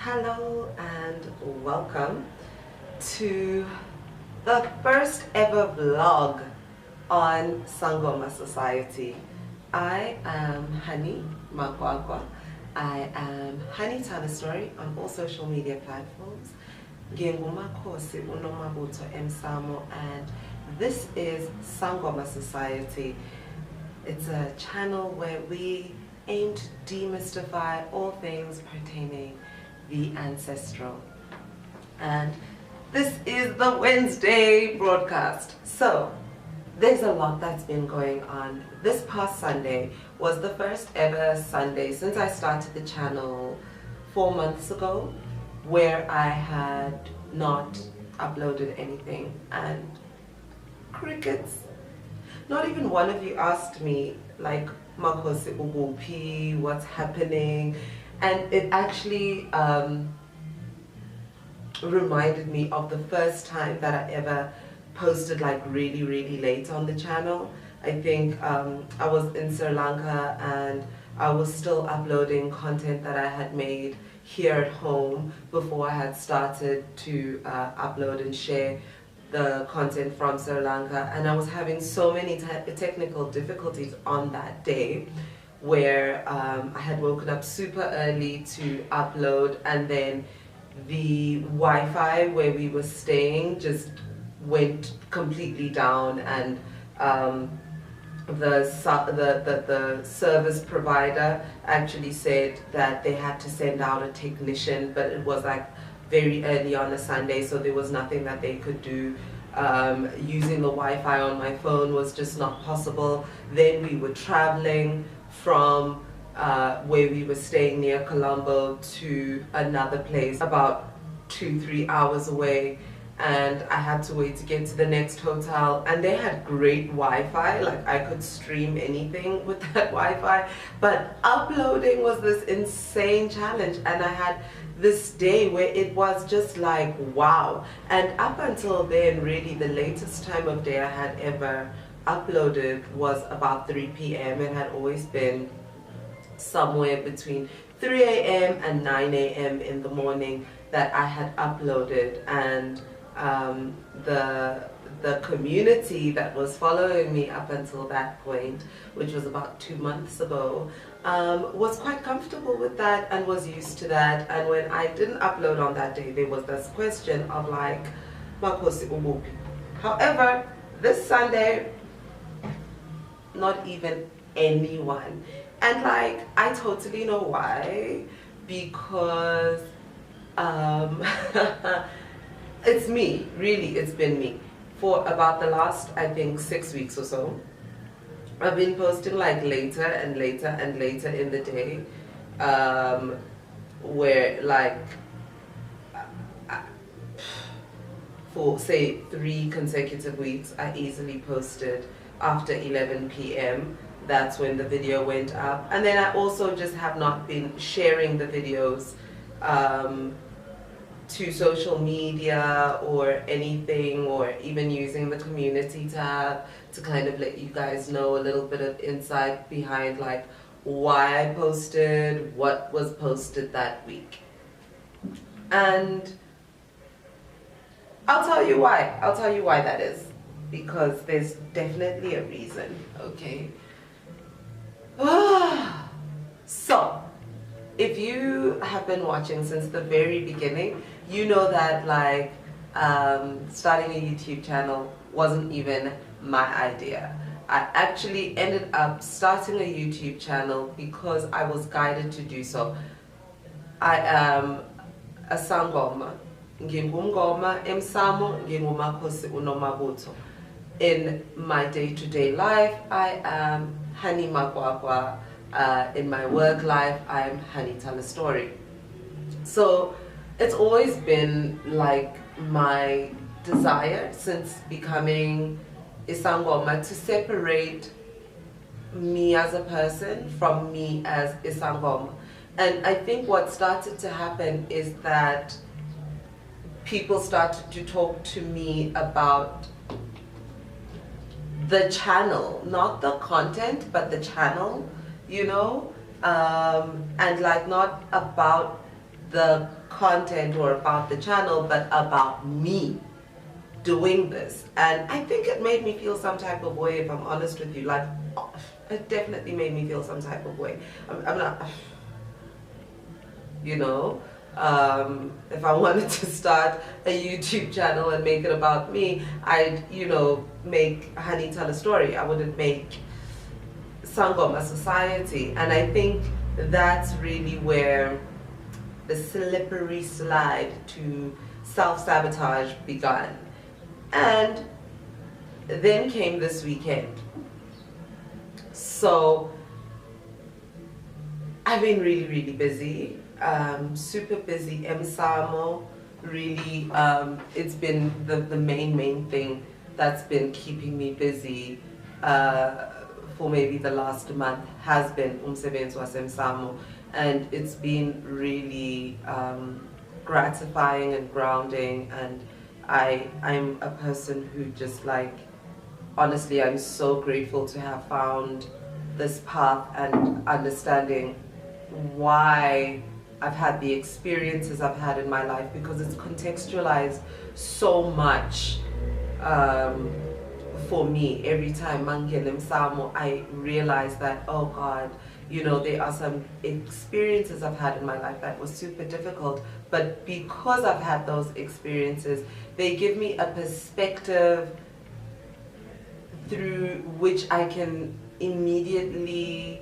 Hello and welcome to the first ever vlog on Sangoma Society. I am Hani Makwakwa. I am Hani Tell a Story on all social media platforms. UMakhosi Nomabutho and this is Sangoma Society. It's a channel where we aim to demystify all things pertaining the ancestral. And this is the Wednesday broadcast. So there's a lot that's been going on. This past Sunday was the first ever Sunday since I started the channel 4 months ago where I had not uploaded anything, and crickets. Not even one of you asked me like, Makhosi Ubuphi, what's happening? And it actually reminded me of the first time that I ever posted like really late on the channel. I think I was in Sri Lanka and I was still uploading content that I had made here at home before I had started to upload and share the content from Sri Lanka, and I was having so many technical difficulties on that day where I had woken up super early to upload, and then the Wi-Fi where we were staying just went completely down, and the service provider actually said that they had to send out a technician, but it was like very early on a Sunday, so there was nothing that they could do. Using the Wi-Fi on my phone was just not possible. Then we were traveling from where we were staying near Colombo to another place about 2-3 hours away, and I had to wait to get to the next hotel, and they had great Wi-Fi, like I could stream anything with that Wi-Fi, but uploading was this insane challenge. And I had this day where it was just like wow, and up until then really the latest time of day I had ever uploaded was about 3 p.m. It had always been somewhere between 3 a.m. and 9 a.m. in the morning that I had uploaded, and the community that was following me up until that point, which was about 2 months ago, was quite comfortable with that and was used to that. And when I didn't upload on that day, there was this question of like, Makhosi Ubuphi. However, this Sunday, not even anyone. And like, I totally know why, because it's me, really, it's been me. For about the last, I think, 6 weeks or so, I've been posting like later and later and later in the day, where like, for say 3 consecutive weeks, I easily posted after 11 p.m. That's when the video went up. And then I also just have not been sharing the videos to social media or anything, or even using the community tab to kind of let you guys know a little bit of insight behind like why I posted, what was posted that week. And I'll tell you why. I'll tell you why that is, because there's definitely a reason, okay? So, if you have been watching since the very beginning, you know that like starting a YouTube channel wasn't even my idea. I actually ended up starting a YouTube channel because I was guided to do so. I am a Sangoma. Ngingumngoma emsamo, ngingumakhosi Nomabutho. In my day-to-day life, I am Hani Makwakwa. In my work life, I'm Hani Tell a Story. So it's always been like my desire since becoming Isangoma to separate me as a person from me as Isangoma. And I think what started to happen is that people started to talk to me about the channel, not the content, but the channel, you know, and like not about the content or about the channel, but about me doing this. And I think it made me feel some type of way, if I'm honest with you. Like, it definitely made me feel some type of way. I'm not, you know, if I wanted to start a YouTube channel and make it about me, I'd, you know, make Honey Tell a Story. I wouldn't make Sangoma Society. And I think that's really where the slippery slide to self-sabotage began. And then came this weekend. So I've been really, really busy, super busy. Msamo, really, it's been the main thing that's been keeping me busy for maybe the last month has been umsebenzi wasemsamo, and it's been really gratifying and grounding. And I'm a person who just, like, honestly, I'm so grateful to have found this path and understanding why I've had the experiences I've had in my life, because it's contextualized so much for me. Every time I realize that, oh God, you know, there are some experiences I've had in my life that was super difficult, but because I've had those experiences, they give me a perspective through which I can immediately,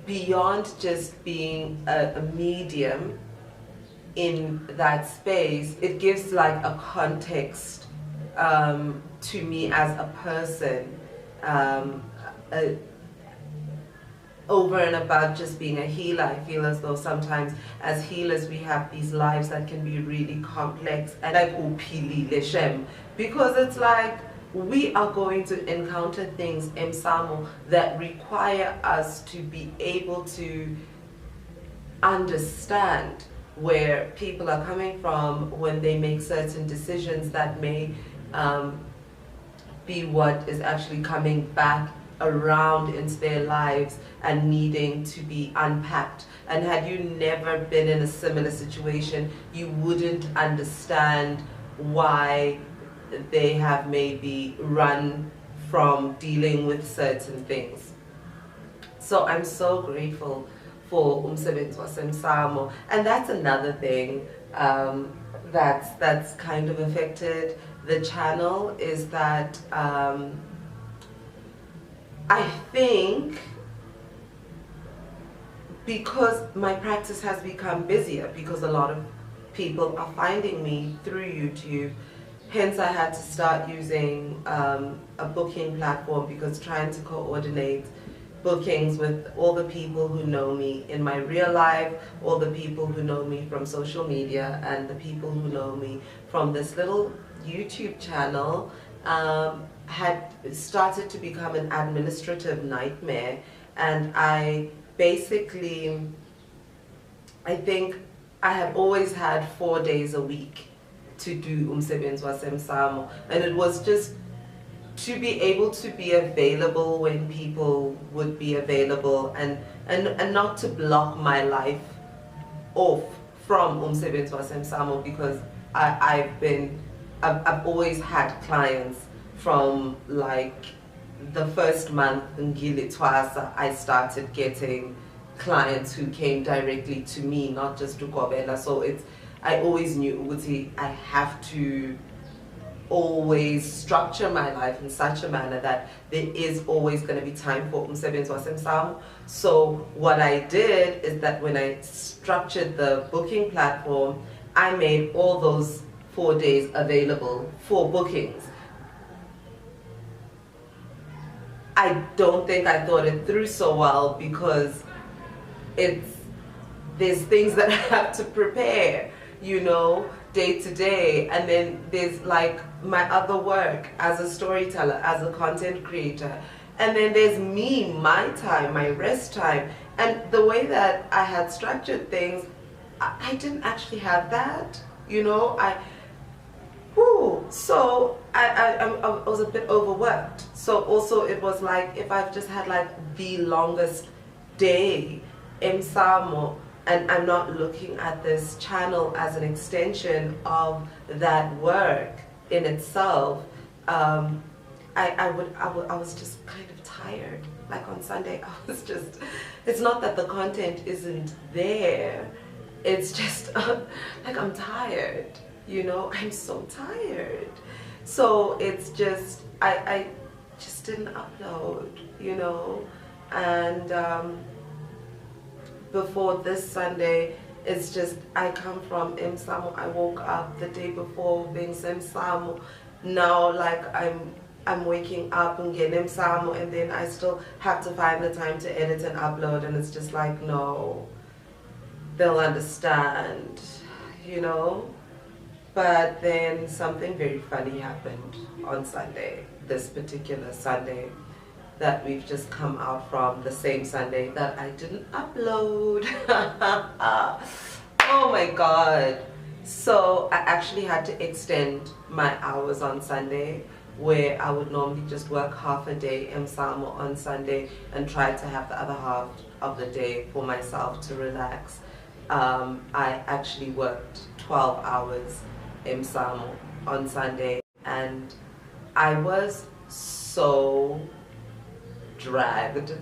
beyond just being a medium in that space, it gives like a context to me as a person, over and above just being a healer. I feel as though sometimes as healers we have these lives that can be really complex, and like uphilile shem, because it's like we are going to encounter things, Msamo, that require us to be able to understand where people are coming from when they make certain decisions that may be what is actually coming back around into their lives and needing to be unpacked. And had you never been in a similar situation, you wouldn't understand why they have maybe run from dealing with certain things. So I'm so grateful for umsebenzi wasemsamo. And that's another thing that's kind of affected the channel, is that I think because my practice has become busier, because a lot of people are finding me through YouTube, hence I had to start using a booking platform, because trying to coordinate bookings with all the people who know me in my real life, all the people who know me from social media, and the people who know me from this little YouTube channel, had started to become an administrative nightmare. And I basically, I think I had always had 4 days a week to do umsebenzi wasemsamo, and it was just to be able to be available when people would be available, and not to block my life off from umsebenzi wasemsamo, because I've always had clients from like the first month ngili twasa. I started getting clients who came directly to me, not just to Kobela. So I always knew Uguti, I have to always structure my life in such a manner that there is always going to be time for umsebenzi wasemsamo. So what I did is that when I structured the booking platform, I made all those 4 days available for bookings. I don't think I thought it through so well, because there's things that I have to prepare, you know, day to day, and then there's like my other work as a storyteller, as a content creator, and then there's me, my time, my rest time. And the way that I had structured things, I didn't actually have that, you know. So I was a bit overworked. So also it was like, if I've just had like the longest day, Msamo, and I'm not looking at this channel as an extension of that work in itself. I was just kind of tired. Like on Sunday, I was just, it's not that the content isn't there, it's just like I'm tired, you know, I'm so tired. So it's just, I just didn't upload, you know, and before this Sunday, it's just, I come from Msamo. I woke up the day before being Msamo. Now, like, I'm waking up and getting Msamo, and then I still have to find the time to edit and upload, and it's just like, no, they'll understand, you know. But then something very funny happened on Sunday, this particular Sunday that we've just come out from, the same Sunday that I didn't upload. Oh my God. So I actually had to extend my hours on Sunday, where I would normally just work half a day Msamo on Sunday and try to have the other half of the day for myself to relax. I actually worked 12 hours Msamo on Sunday, and I was so dragged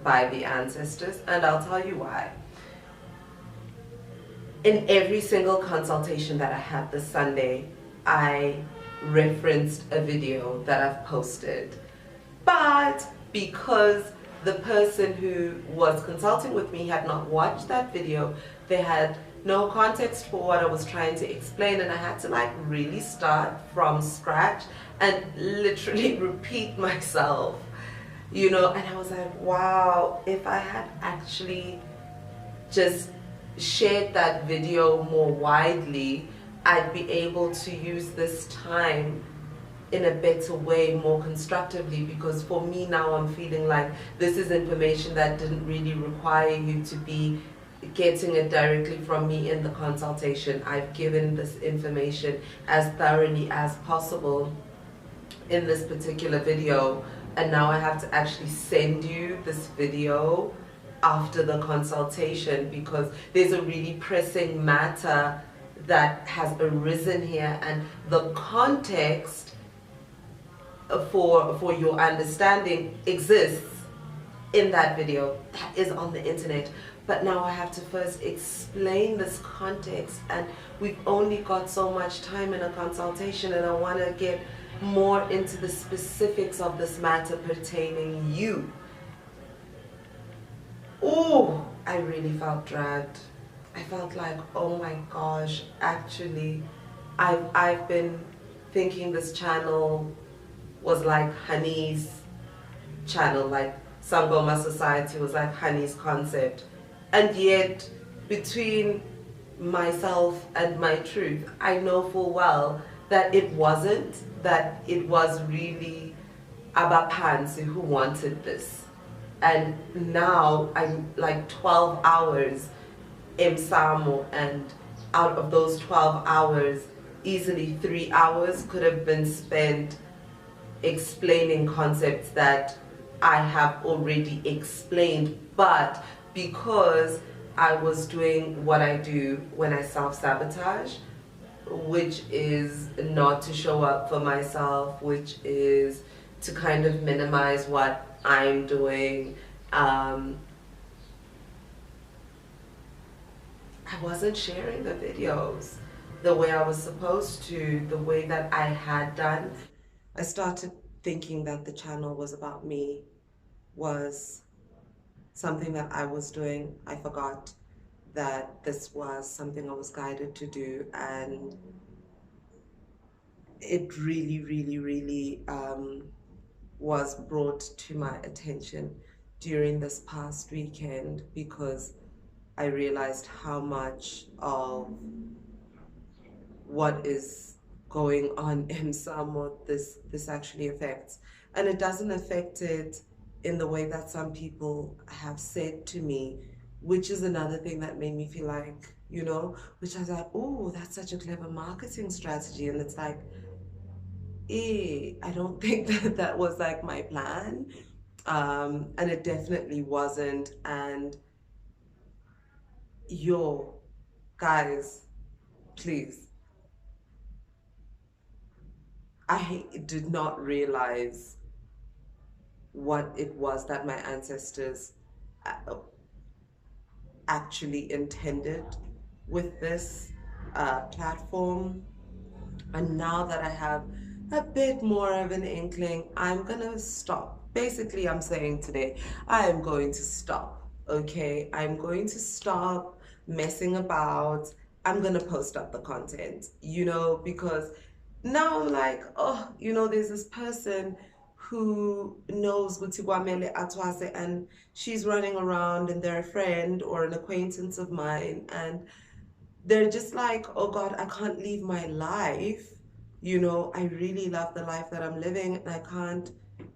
by the ancestors, and I'll tell you why. In every single consultation that I had this Sunday, I referenced a video that I've posted, but because the person who was consulting with me had not watched that video, they had no context for what I was trying to explain, and I had to like really start from scratch and literally repeat myself, you know. And I was like, wow, if I had actually just shared that video more widely, I'd be able to use this time in a better way, more constructively, because for me now I'm feeling like this is information that didn't really require you to be getting it directly from me in the consultation. I've given this information as thoroughly as possible in this particular video, and now I have to actually send you this video after the consultation because there's a really pressing matter that has arisen here, and the context for your understanding exists in that video that is on the internet. But now I have to first explain this context, and we've only got so much time in a consultation, and I want to get more into the specifics of this matter pertaining you. Oh, I really felt dragged. I felt like, oh my gosh, actually, I've been thinking this channel was like Honey's channel, like Sangoma Society was like Honey's concept. And yet, between myself and my truth, I know full well that it wasn't, that it was really Abapansi who wanted this. And now I'm like 12 hours Msamo, and out of those 12 hours, easily 3 hours could have been spent explaining concepts that I have already explained. But because I was doing what I do when I self-sabotage, which is not to show up for myself, which is to kind of minimize what I'm doing, I wasn't sharing the videos the way I was supposed to, the way that I had done. I started thinking that the channel was about me, was something that I was doing. I forgot that this was something I was guided to do, and it really was brought to my attention during this past weekend, because I realized how much of what is going on in Samoa this actually affects. And it doesn't affect it in the way that some people have said to me, which is another thing that made me feel like, you know, which I was like, oh, that's such a clever marketing strategy. And it's like, I don't think that that was like my plan. And it definitely wasn't. And Yo, guys, please. I did not realize what it was that my ancestors uh, actually intended with this platform. And now that I have a bit more of an inkling, I'm gonna stop. Basically, I'm saying today, I am going to stop, okay? I'm going to stop messing about. I'm gonna post up the content, because now I'm like, oh, there's this person who knows Guti Kwamele Atwase, and she's running around and they're a friend or an acquaintance of mine, and they're just like, oh God, I can't leave my life. I really love the life that I'm living, and I can't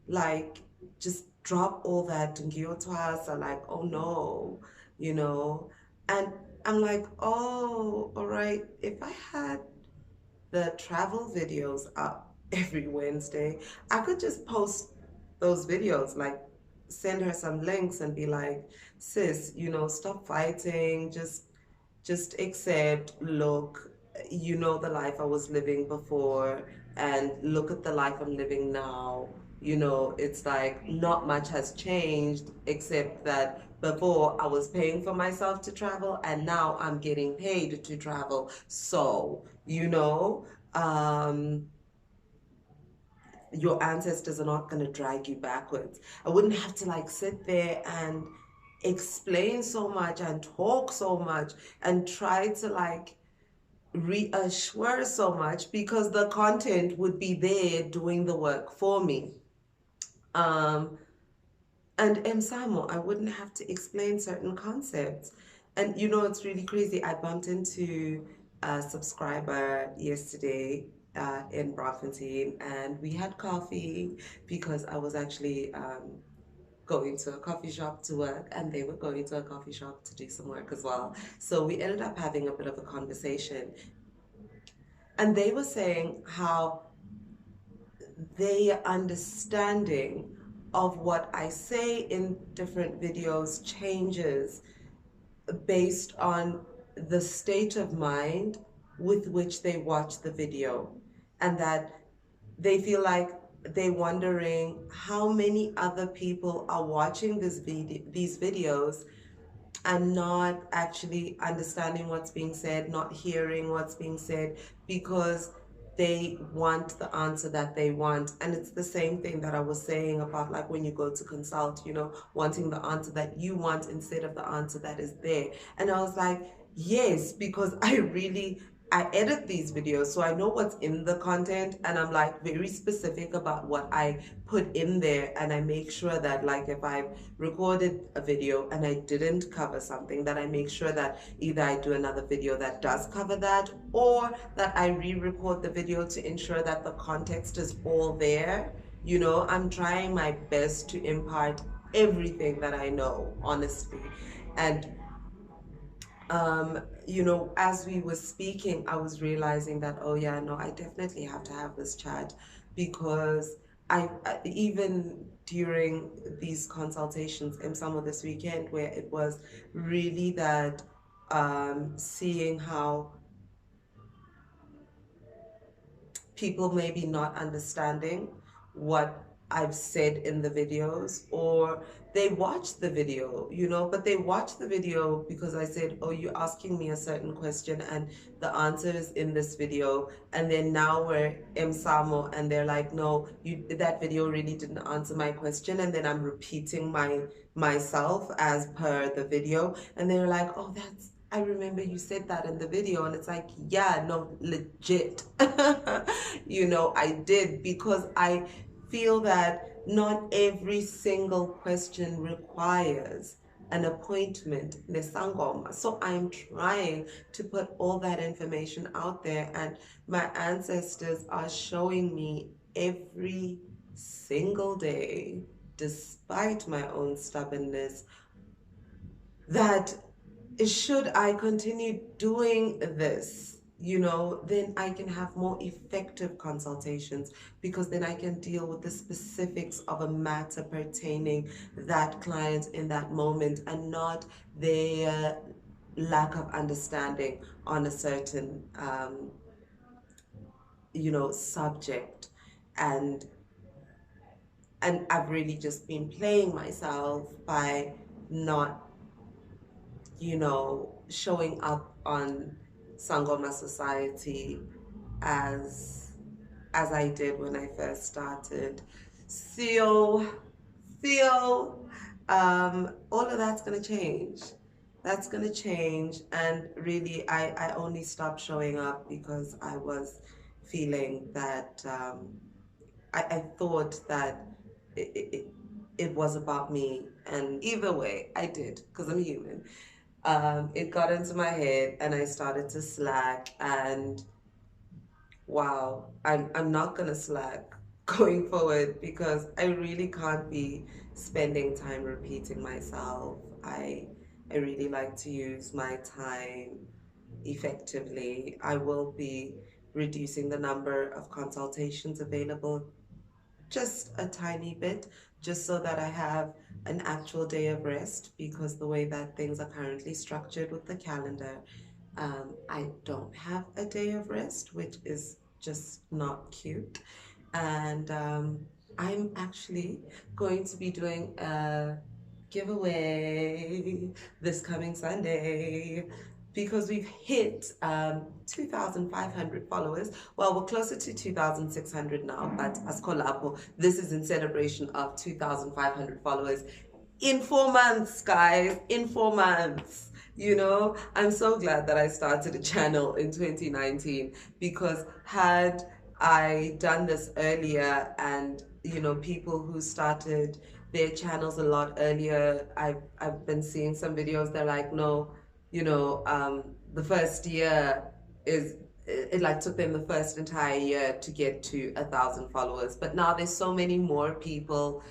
like just drop all that and Gyotwasa, like, oh no, you know. And I'm like, oh, all right, if I had the travel videos up every Wednesday, I could just post those videos, like send her some links and be like, sis, stop fighting, just accept, look, the life I was living before, and look at the life I'm living now. It's like not much has changed except that before I was paying for myself to travel and now I'm getting paid to travel. So, your ancestors are not going to drag you backwards. I wouldn't have to like sit there and explain so much and talk so much and try to like reassure so much, because the content would be there doing the work for me. And Msamo, I wouldn't have to explain certain concepts. And it's really crazy. I bumped into a subscriber yesterday in Braamfontein, and we had coffee because I was actually going to a coffee shop to work, and they were going to a coffee shop to do some work as well. So we ended up having a bit of a conversation. And they were saying how their understanding of what I say in different videos changes based on the state of mind with which they watch the video, and that they feel like they're wondering how many other people are watching these videos and not actually understanding what's being said, not hearing what's being said, because they want the answer that they want. And it's the same thing that I was saying about like when you go to consult, wanting the answer that you want instead of the answer that is there. And I was like, yes, because I edit these videos, so I know what's in the content, and I'm like very specific about what I put in there, and I make sure that like if I've recorded a video and I didn't cover something, that I make sure that either I do another video that does cover that, or that I re-record the video to ensure that the context is all there. I'm trying my best to impart everything that I know, honestly. And as we were speaking, I was realizing that, oh yeah, no, I definitely have to have this chat, because I even during these consultations in summer this weekend, where it was really that seeing how people maybe not understanding what I've said in the videos, or they watch the video, but they watch the video because I said, oh, you're asking me a certain question and the answer is in this video. And then now we're Msamo and they're like, no, that video really didn't answer my question. And then I'm repeating myself as per the video. And they're like, oh, I remember you said that in the video. And it's like, yeah, no, legit. I did, because I feel that not every single question requires an appointment in the Sangoma. So I'm trying to put all that information out there, and my ancestors are showing me every single day, despite my own stubbornness, that should I continue doing this, then I can have more effective consultations, because then I can deal with the specifics of a matter pertaining that client in that moment, and not their lack of understanding on a certain subject, and I've really just been playing myself by not showing up on Sangoma Society as I did when I first started. So all of that's gonna change. That's gonna change, and really, I only stopped showing up because I was feeling that I thought that it, it, it was about me, and either way, I did, because I'm human. It got into my head, and I started to slack, and wow, I'm not gonna slack going forward, because I really can't be spending time repeating myself. I really like to use my time effectively. I will be reducing the number of consultations available just a tiny bit, just so that I have an actual day of rest, because the way that things are currently structured with the calendar, I don't have a day of rest, which is just not cute. And I'm actually going to be doing a giveaway this coming Sunday, because we've hit 2,500 followers. Well, we're closer to 2,600 now, but as Kolapo, this is in celebration of 2,500 followers in 4 months, guys, in 4 months. I'm so glad that I started a channel in 2019, because had I done this earlier, and people who started their channels a lot earlier, I've been seeing some videos, they're like, no, the first year is, it like took them the first entire year to get to 1,000 followers. But now there's so many more people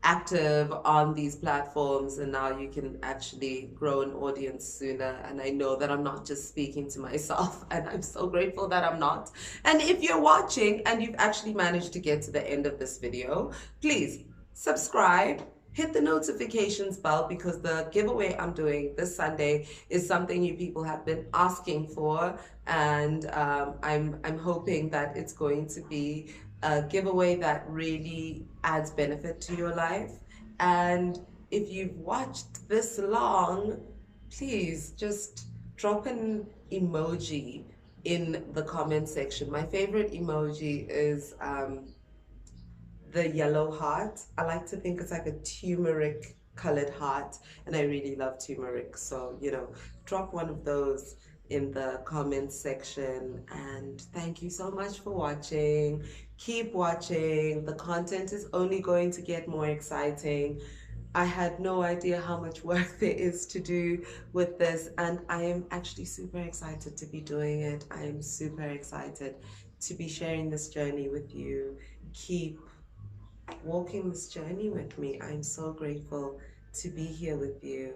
active on these platforms, and now you can actually grow an audience sooner. And I know that I'm not just speaking to myself, and I'm so grateful that I'm not. And if you're watching and you've actually managed to get to the end of this video, please subscribe, hit the notifications bell, because the giveaway I'm doing this Sunday is something you people have been asking for, and I'm hoping that it's going to be a giveaway that really adds benefit to your life. And if you've watched this long, please just drop an emoji in the comment section. My favorite emoji is the yellow heart. I like to think it's like a turmeric colored heart, and I really love turmeric. So, drop one of those in the comments section. And thank you so much for watching. Keep watching. The content is only going to get more exciting. I had no idea how much work there is to do with this, and I am actually super excited to be doing it. I am super excited to be sharing this journey with you. Keep walking this journey with me. I'm so grateful to be here with you.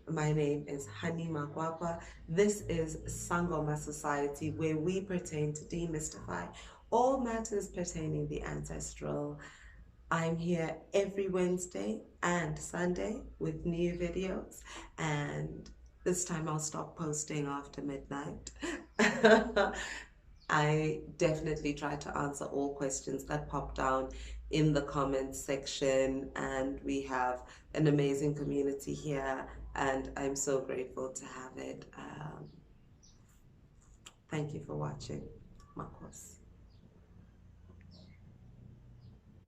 My name is Hani Makwakwa. This is Sangoma Society, where we pertain to demystify all matters pertaining the ancestral. I'm here every Wednesday and Sunday with new videos, and this time I'll stop posting after midnight. I definitely try to answer all questions that pop down in the comments section, and we have an amazing community here, and I'm so grateful to have it. Thank you for watching. Makhosi.